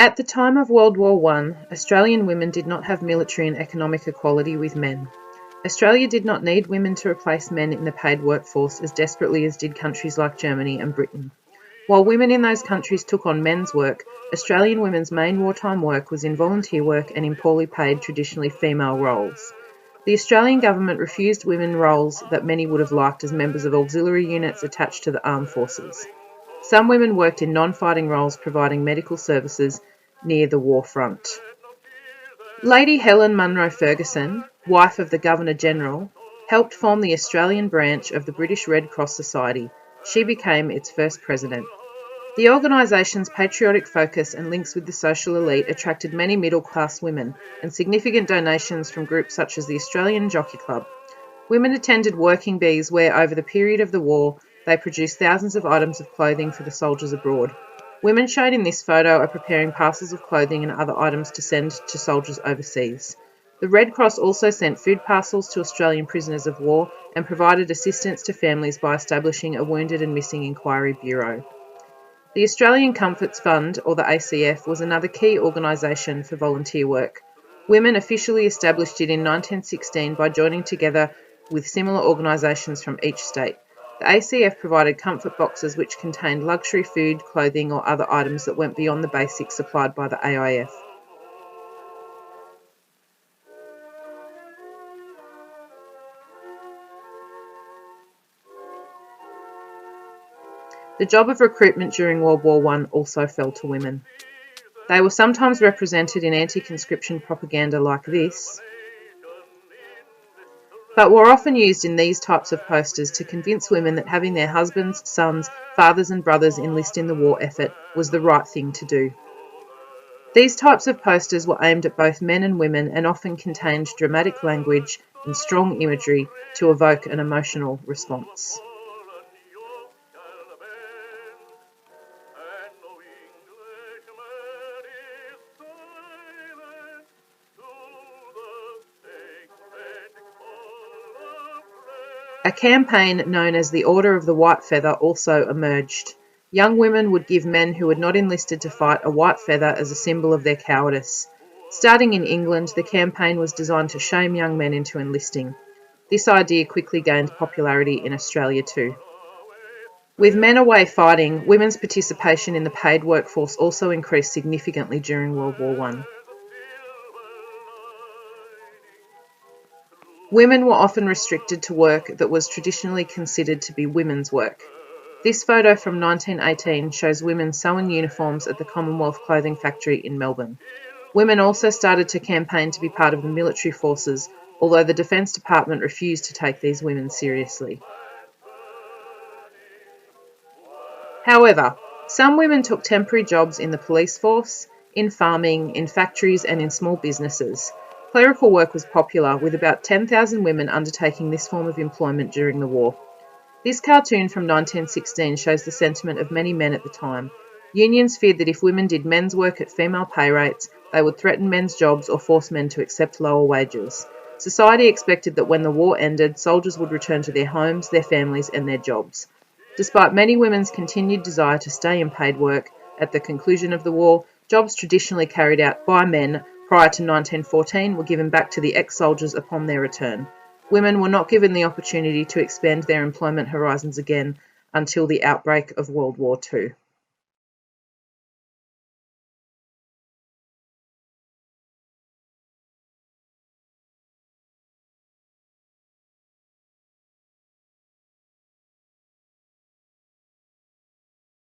At the time of World War I, Australian women did not have military and economic equality with men. Australia did not need women to replace men in the paid workforce as desperately as did countries like Germany and Britain. While women in those countries took on men's work, Australian women's main wartime work was in volunteer work and in poorly paid, traditionally female roles. The Australian government refused women roles that many would have liked as members of auxiliary units attached to the armed forces. Some women worked in non-fighting roles providing medical services near the war front. Lady Helen Munro Ferguson, wife of the Governor-General, helped form the Australian branch of the British Red Cross Society. She became its first president. The organisation's patriotic focus and links with the social elite attracted many middle-class women and significant donations from groups such as the Australian Jockey Club. Women attended working bees where, over the period of the war, they produced thousands of items of clothing for the soldiers abroad. Women shown in this photo are preparing parcels of clothing and other items to send to soldiers overseas. The Red Cross also sent food parcels to Australian prisoners of war and provided assistance to families by establishing a Wounded and Missing Inquiry Bureau. The Australian Comforts Fund, or the ACF, was another key organisation for volunteer work. Women officially established it in 1916 by joining together with similar organisations from each state. The ACF provided comfort boxes which contained luxury food, clothing or other items that went beyond the basics supplied by the AIF. The job of recruitment during World War I also fell to women. They were sometimes represented in anti-conscription propaganda like this, but were often used in these types of posters to convince women that having their husbands, sons, fathers and brothers enlist in the war effort was the right thing to do. These types of posters were aimed at both men and women and often contained dramatic language and strong imagery to evoke an emotional response. A campaign known as the Order of the White Feather also emerged. Young women would give men who had not enlisted to fight a white feather as a symbol of their cowardice. Starting in England, the campaign was designed to shame young men into enlisting. This idea quickly gained popularity in Australia too. With men away fighting, women's participation in the paid workforce also increased significantly during World War I. Women were often restricted to work that was traditionally considered to be women's work. This photo from 1918 shows women sewing uniforms at the Commonwealth Clothing Factory in Melbourne. Women also started to campaign to be part of the military forces, although the Defence Department refused to take these women seriously. However, some women took temporary jobs in the police force, in farming, in factories and in small businesses. Clerical work was popular, with about 10,000 women undertaking this form of employment during the war. This cartoon from 1916 shows the sentiment of many men at the time. Unions feared that if women did men's work at female pay rates, they would threaten men's jobs or force men to accept lower wages. Society expected that when the war ended, soldiers would return to their homes, their families and their jobs. Despite many women's continued desire to stay in paid work, at the conclusion of the war, jobs traditionally carried out by men prior to 1914 were given back to the ex-soldiers upon their return. Women were not given the opportunity to expand their employment horizons again until the outbreak of World War II.